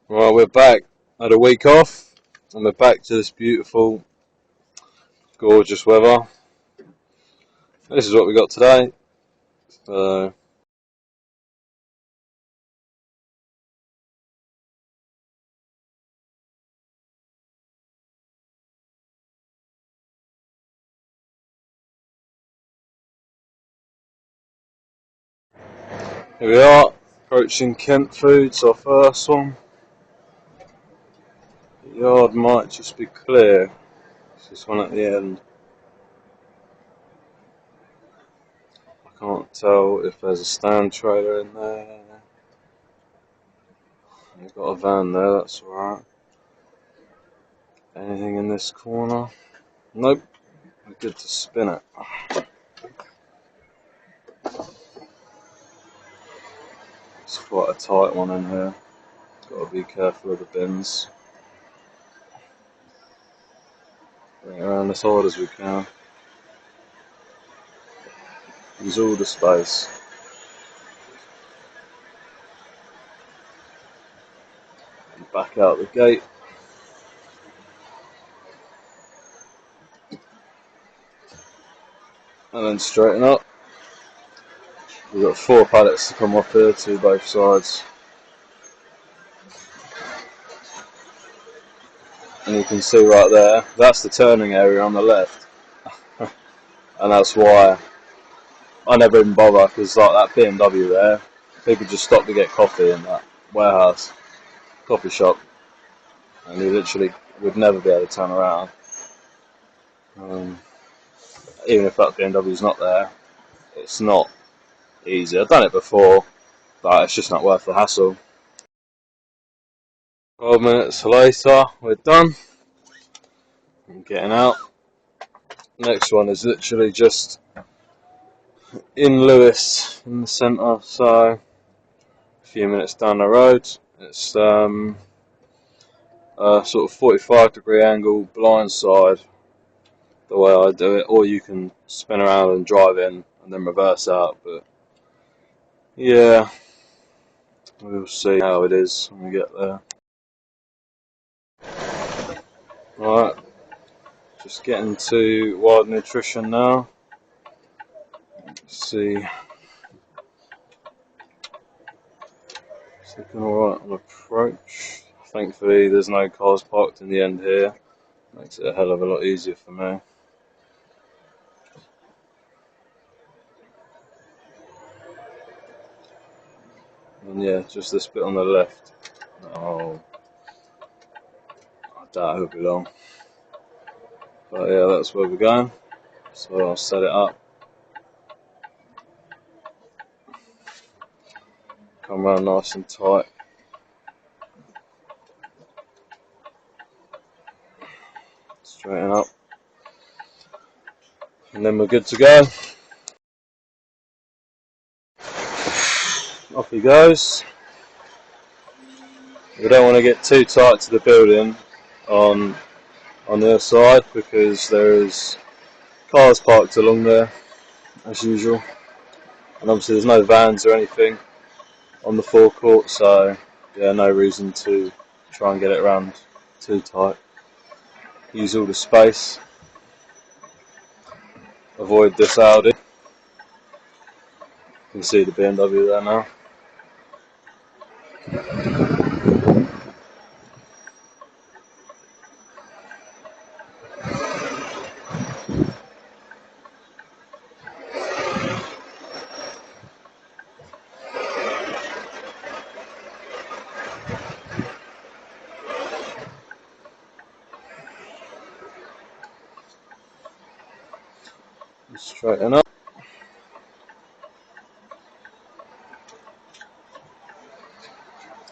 Well, we're back. Had a week off, and we're back to this beautiful, gorgeous weather. This is what we got today. So, here we are, approaching Kent Foods, our first one. The yard might just be clear. It's this one at the end. I can't tell if there's a stand trailer in there. We've got a van there, that's alright. Anything in this corner? Nope. We're good to spin it. It's quite a tight one in here. Got to be careful of the bins. Bring it around as hard as we can. Use all the space. And back out the gate. And then straighten up. We've got 4 pallets to come off here to both sides. And you can see right there, that's the turning area on the left. And that's why I never even bother, because like that BMW there, people just stop to get coffee in that warehouse, coffee shop, and you literally would never be able to turn around. Even if that BMW's not there, it's not easy. I've done it before, but it's just not worth the hassle. 12 minutes later, we're done. I'm getting out. Next one is literally just in Lewes, in the centre, so a few minutes down the road. It's a sort of 45-degree angle blind side, the way I do it, or you can spin around and drive in and then reverse out, but yeah, we'll see how it is when we get there. Right, just getting to Wild Nutrition now. Let's see. It's looking alright on approach. Thankfully there's no cars parked in the end here. Makes it a hell of a lot easier for me. And yeah, just this bit on the left. Oh, I doubt it'll be long. But yeah, that's where we're going. So I'll set it up. Come around nice and tight. Straighten up. And then we're good to go. Off he goes. We don't want to get too tight to the building on the other side, because there is cars parked along there as usual, and obviously there's no vans or anything on the forecourt, so yeah, no reason to try and get it around too tight. Use all the space. Avoid this Audi. You can see the BMW there now. Straighten up.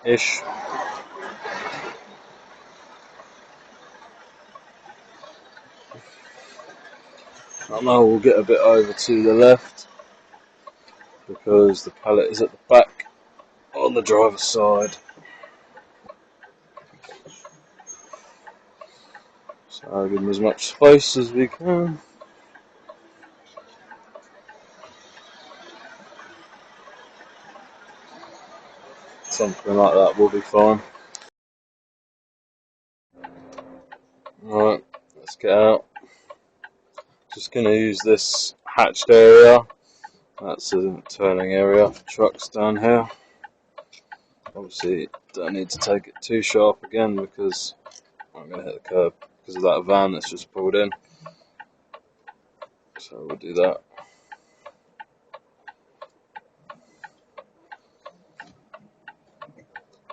Ish. I know we'll get a bit over to the left because the pallet is at the back on the driver's side. So I'll give them as much space as we can. Something like that will be fine. Right, let's get out. Just going to use this hatched area. That's a turning area for trucks down here. Obviously, don't need to take it too sharp again because I'm going to hit the curb because of that van that's just pulled in. So we'll do that.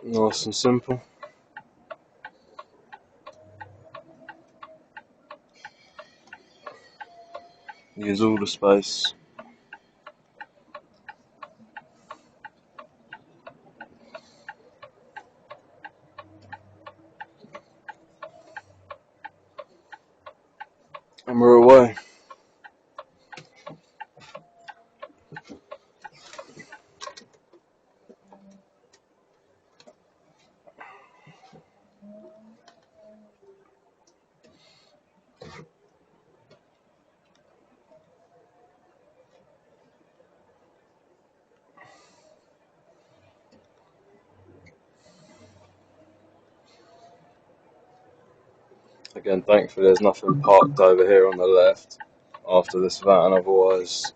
Nice and simple. Use all the space. And we're away. Again, thankfully there's nothing parked over here on the left after this van, otherwise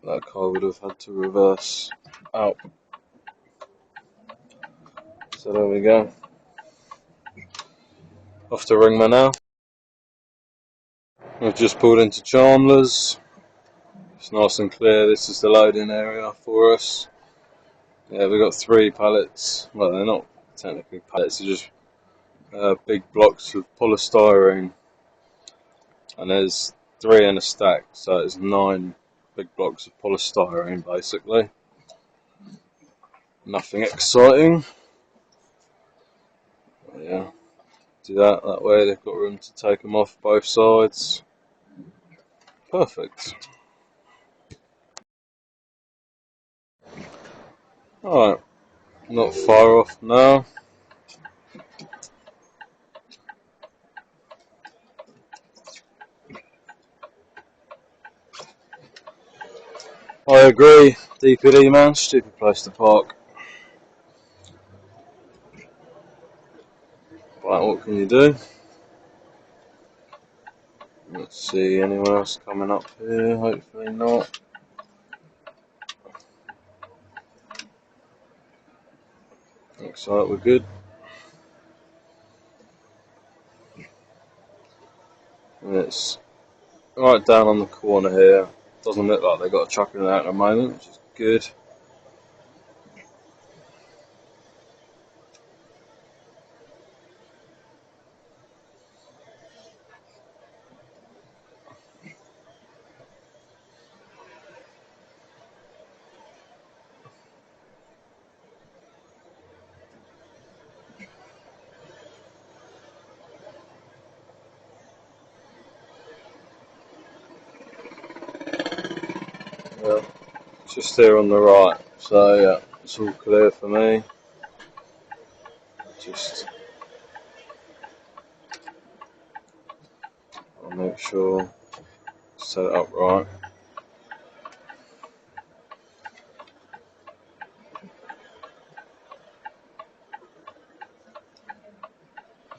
that car would have had to reverse out. So there we go. Off to Ringman now. We've just pulled into Chandler's. It's nice and clear. This is the loading area for us. Yeah, we've got 3 pallets. Well, they're not technically pallets, they're just big blocks of polystyrene. And there's 3 in a stack, so it's 9 big blocks of polystyrene basically. Nothing exciting. But yeah, do that way. They've got room to take them off both sides. Perfect. Alright, not far off now. I agree, DPD man, stupid place to park. But what can you do? Let's see, anyone else coming up here? Hopefully not. Looks like we're good. And it's right down on the corner here. Doesn't look like they've got a truck in there at the moment, which is good. Yeah, just here on the right. So yeah, it's all clear for me. Just I'll make sure set it up right.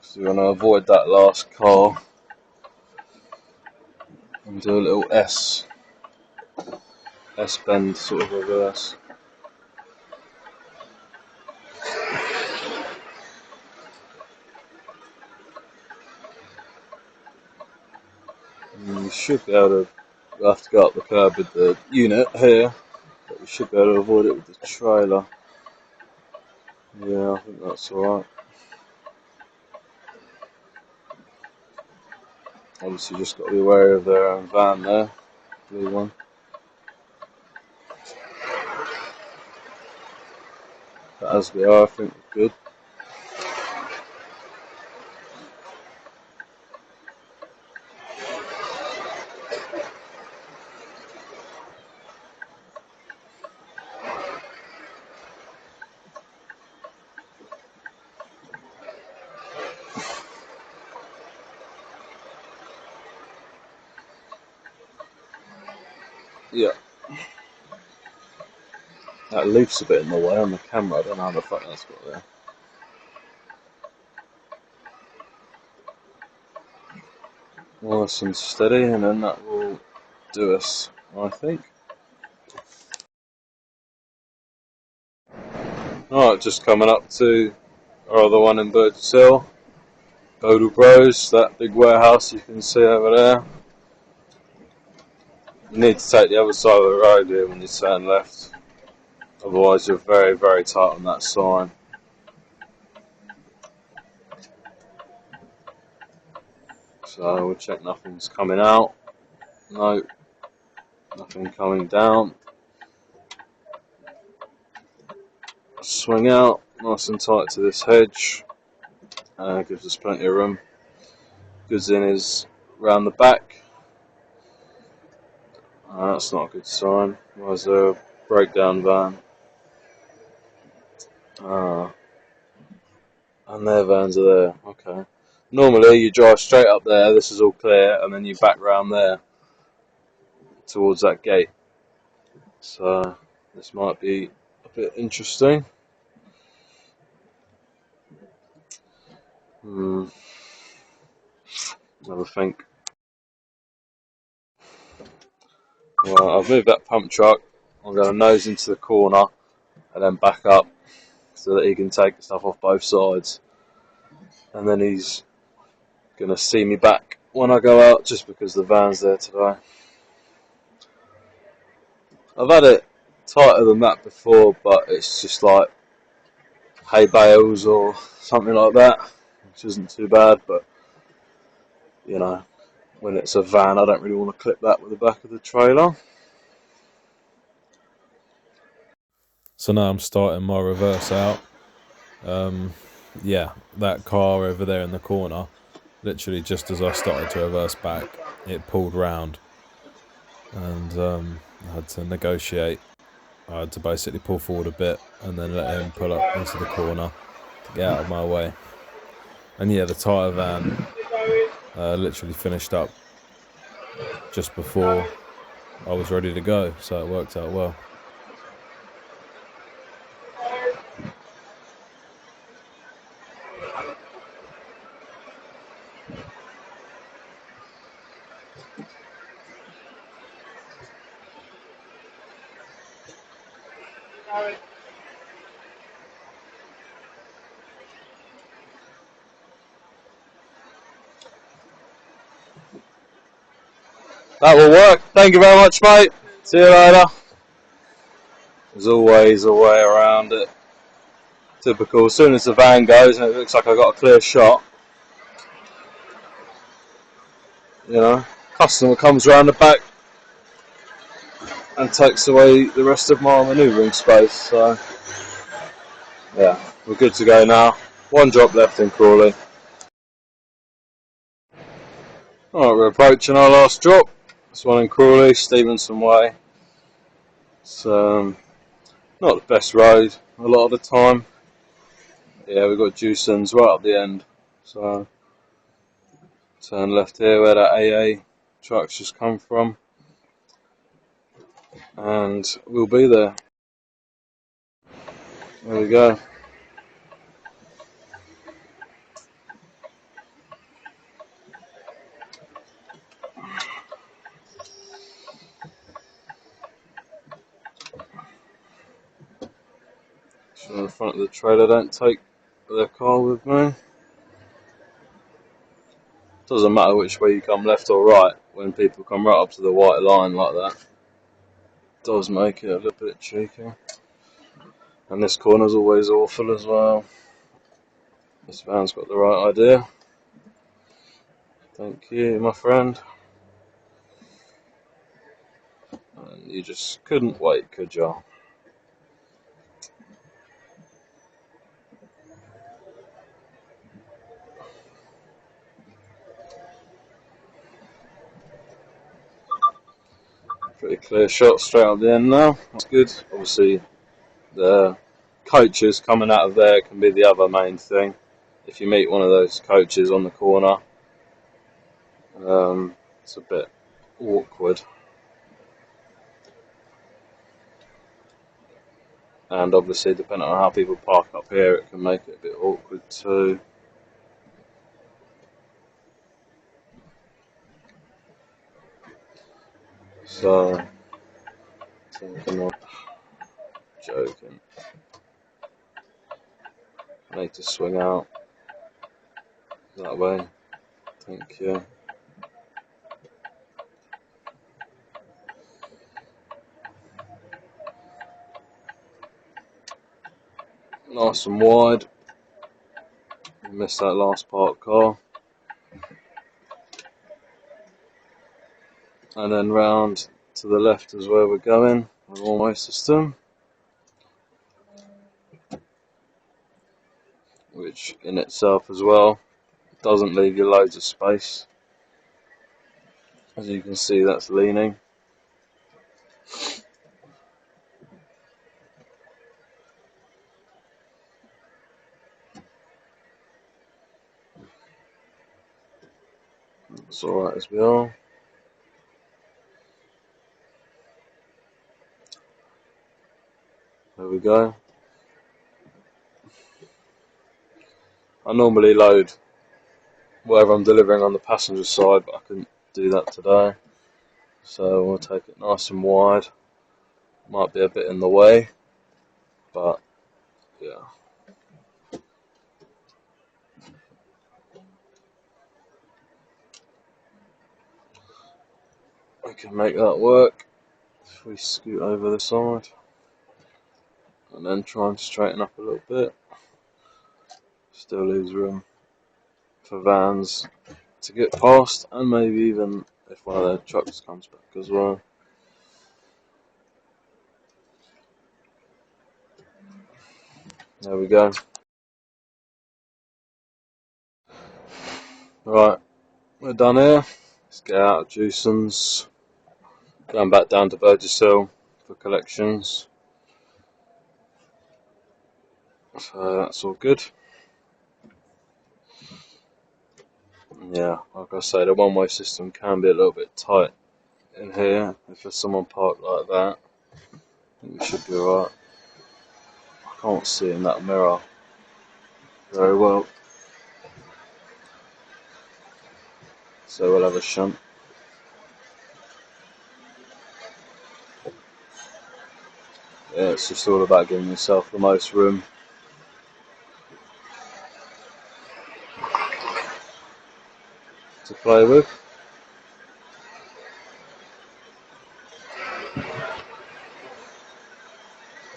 So we're going to avoid that last car and do a little S bend sort of reverse. And we should be able to, we'll have to go up the curb with the unit here, but we should be able to avoid it with the trailer. Yeah, I think that's alright. Obviously just got to be wary of their own van there, blue one. But as we are, I think we're good. Yeah. That leaf's a bit in the way on the camera, I don't know how the fuck that's got there. nice and steady, and then that will do us, I think. Alright, just coming up to our other one in Burgess Hill, Bodle Bros, that big warehouse you can see over there. You need to take the other side of the road here when you turn left, otherwise you're very, very tight on that sign. So we'll check nothing's coming out. No, nothing coming down. Swing out, nice and tight to this hedge. Gives us plenty of room. Goods in is round the back. That's not a good sign. Was there a breakdown van? And their vans are there. Okay. Normally you drive straight up there, this is all clear, and then you back round there towards that gate. So this might be a bit interesting. Have a think. Well, I've moved that pump truck. I'm going to nose into the corner and then back up so that he can take the stuff off both sides. And then he's going to see me back when I go out just because the van's there today. I've had it tighter than that before, but it's just like hay bales or something like that, which isn't too bad, but you know, when it's a van I don't really want to clip that with the back of the trailer. So now I'm starting my reverse out. Yeah, that car over there in the corner, literally just as I started to reverse back, it pulled round, and I had to negotiate. I had to basically pull forward a bit and then let him pull up into the corner to get out of my way. And yeah, the tyre van literally finished up just before I was ready to go, so it worked out well. That will work. Thank you very much, mate. See you later. There's always a way around it. Typical. As soon as the van goes and it looks like I've got a clear shot, you know, customer comes around the back and takes away the rest of my manoeuvring space. So yeah, we're good to go now. One drop left in Crawley. Alright, we're approaching our last drop. This one in Crawley, Stevenson Way. It's not the best road a lot of the time. Yeah, we've got Dewsons right up the end. So turn left here where that AA truck's just come from. And we'll be there. There we go. So in the front of the trailer, don't take their car with me. Doesn't matter which way you come, left or right, when people come right up to the white line like that. It does make it a little bit cheeky. And this corner's always awful as well. This van's got the right idea. Thank you, my friend. And you just couldn't wait, could you? Pretty clear shot straight up the end now. That's good. Obviously, the coaches coming out of there can be the other main thing. If you meet one of those coaches on the corner, it's a bit awkward. And obviously, depending on how people park up here, it can make it a bit awkward too. So, thinking of joking. I need to swing out that way. Thank you. Nice and wide. Missed that last parked car. And then round to the left is where we're going, the one-way system, which in itself as well doesn't leave you loads of space. As you can see, that's leaning. It's alright as we are. There we go. I normally load whatever I'm delivering on the passenger side, but I couldn't do that today. So we'll take it nice and wide. Might be a bit in the way, but yeah. We can make that work if we scoot over the side and then try and straighten up a little bit. Still leaves room for vans to get past, and maybe even if one of their trucks comes back as well. There we go. Right, we're done here. Let's get out of Jewson's. Going back down to Burgess Hill for collections. So that's all good. Yeah, like I say, the one-way system can be a little bit tight in here. If there's someone parked like that, I think we should be alright. I can't see in that mirror very well, so we'll have a shunt. Yeah, it's just all about giving yourself the most room. To play with.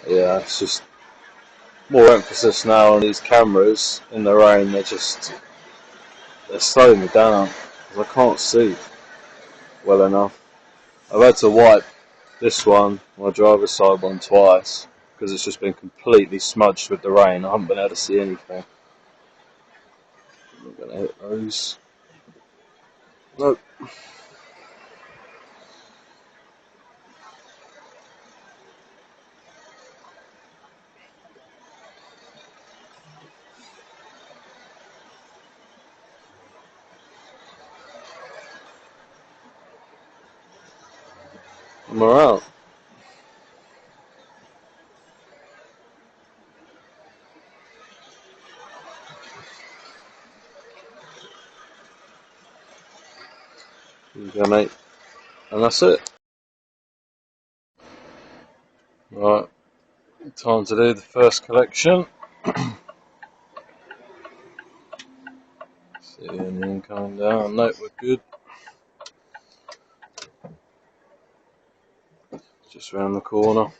Yeah, it's just more emphasis now on these cameras in the rain. They're slowing me down because I can't see well enough. I've had to wipe this one, my driver's side one, twice because it's just been completely smudged with the rain. I haven't been able to see anything. I'm not gonna hit those. Nope. I'm alright. Here you go, mate. And that's it. Right. Time to do the first collection. See anything coming down? Nope, we're good. Just round the corner.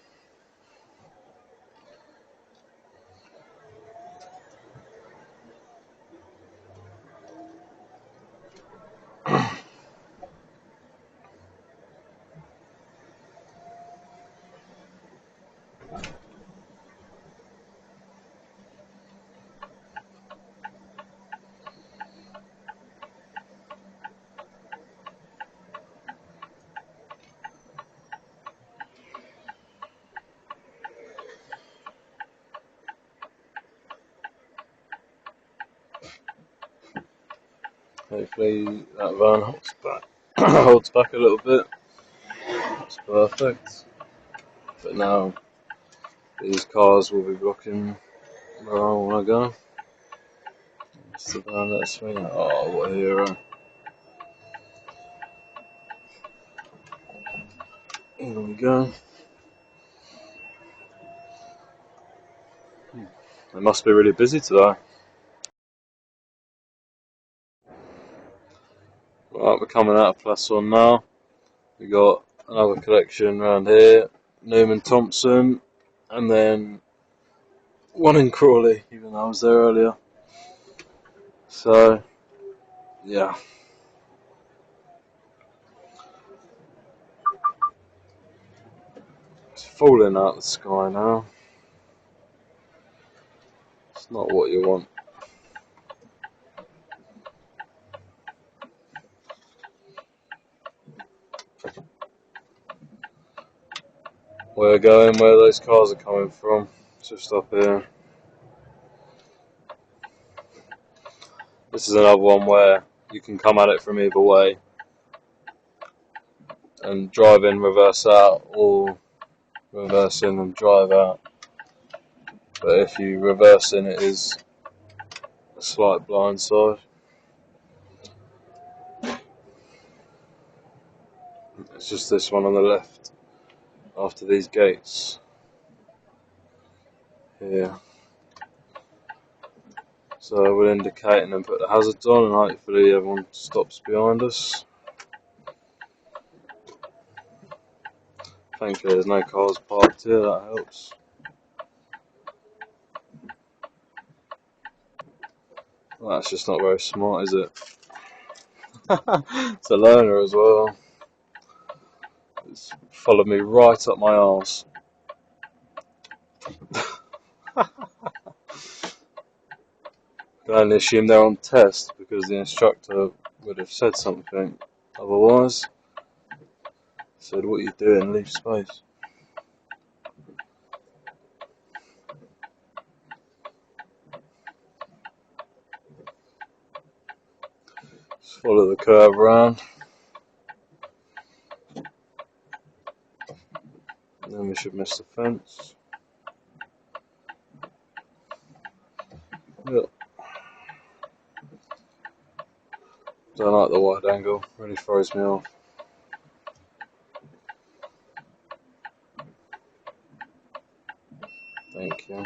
Hopefully that van holds back, holds back a little bit. That's perfect. But now these cars will be blocking where I want to go. It's the van that's swinging. Oh, what a hero! Here we go. It must be really busy today. Right, we're coming out of Plus One now. We got another collection around here, Newman Thompson, and then one in Crawley, even though I was there earlier. So, yeah. It's falling out of the sky now. It's not what you want. We're going where those cars are coming from, just up here. This is another one where you can come at it from either way and drive in, reverse out, or reverse in and drive out. But if you reverse in, it is a slight blind side. It's just this one on the left after these gates here. So we'll indicate and then put the hazards on, and hopefully everyone stops behind us. Thankfully there's no cars parked here, that helps. Well, that's just not very smart, is it? It's a learner as well. It's followed me right up my arse. I can only assume they're on test because the instructor would have said something. Otherwise, said, "What are you doing? Leave space." Just follow the curve around. And then we should miss the fence. Yep. Don't like the wide angle, really throws me off. Thank you.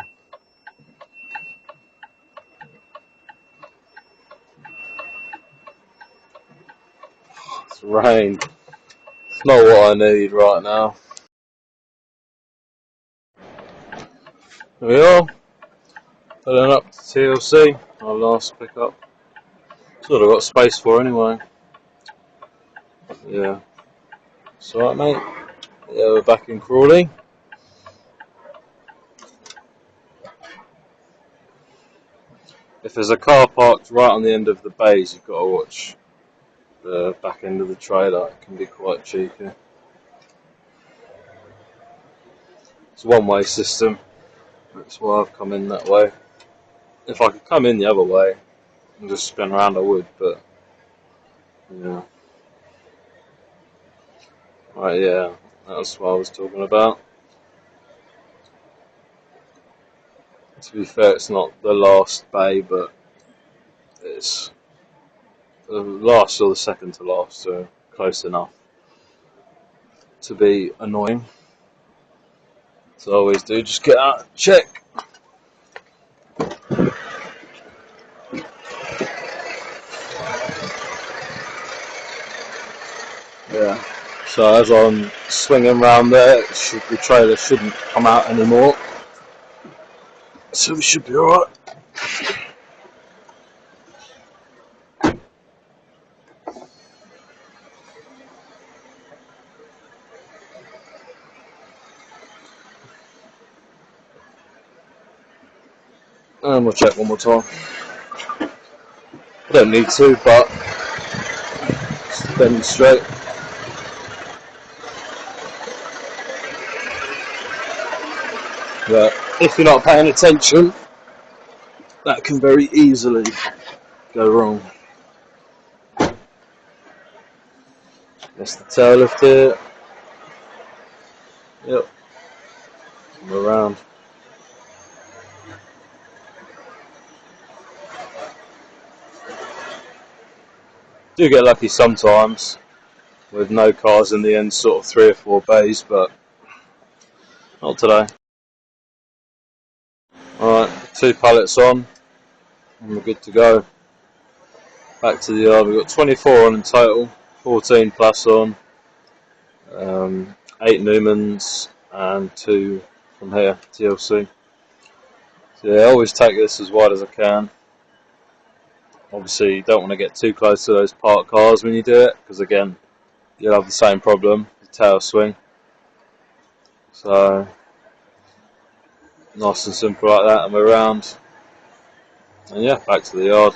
It's rain. It's not what I need right now. Here we are. Pulling up to TLC, our last pickup. That's all I've got space for anyway. Yeah. It's alright, mate. Yeah, we're back in Crawley. If there's a car parked right on the end of the bays, you've got to watch the back end of the trailer. It can be quite cheeky. It's a one-way system. That's why I've come in that way. If I could come in the other way and just spin around, I would, but yeah. Right, yeah, that's what I was talking about. To be fair, it's not the last bay, but it's the last or the second to last, so close enough to be annoying. So I always do, just get out and check. Yeah. So as I'm swinging around there, the trailer shouldn't come out anymore. So we should be alright. And we'll check one more time. I don't need to, but just to demonstrate. But if you're not paying attention, that can very easily go wrong. That's the tail lift here. Yep. Come around. Do get lucky sometimes. with no cars in the end, sort of 3 or 4 bays, but not today. Alright, 2 pallets on, and we're good to go. Back to the yard. We've got 24 on in total, 14 plus on, 8 Newmans and 2 from here, TLC. So yeah, I always take this as wide as I can. Obviously you don't want to get too close to those parked cars when you do it, because again you'll have the same problem, the tail swing. So nice and simple like that, and we're around, and yeah, back to the yard.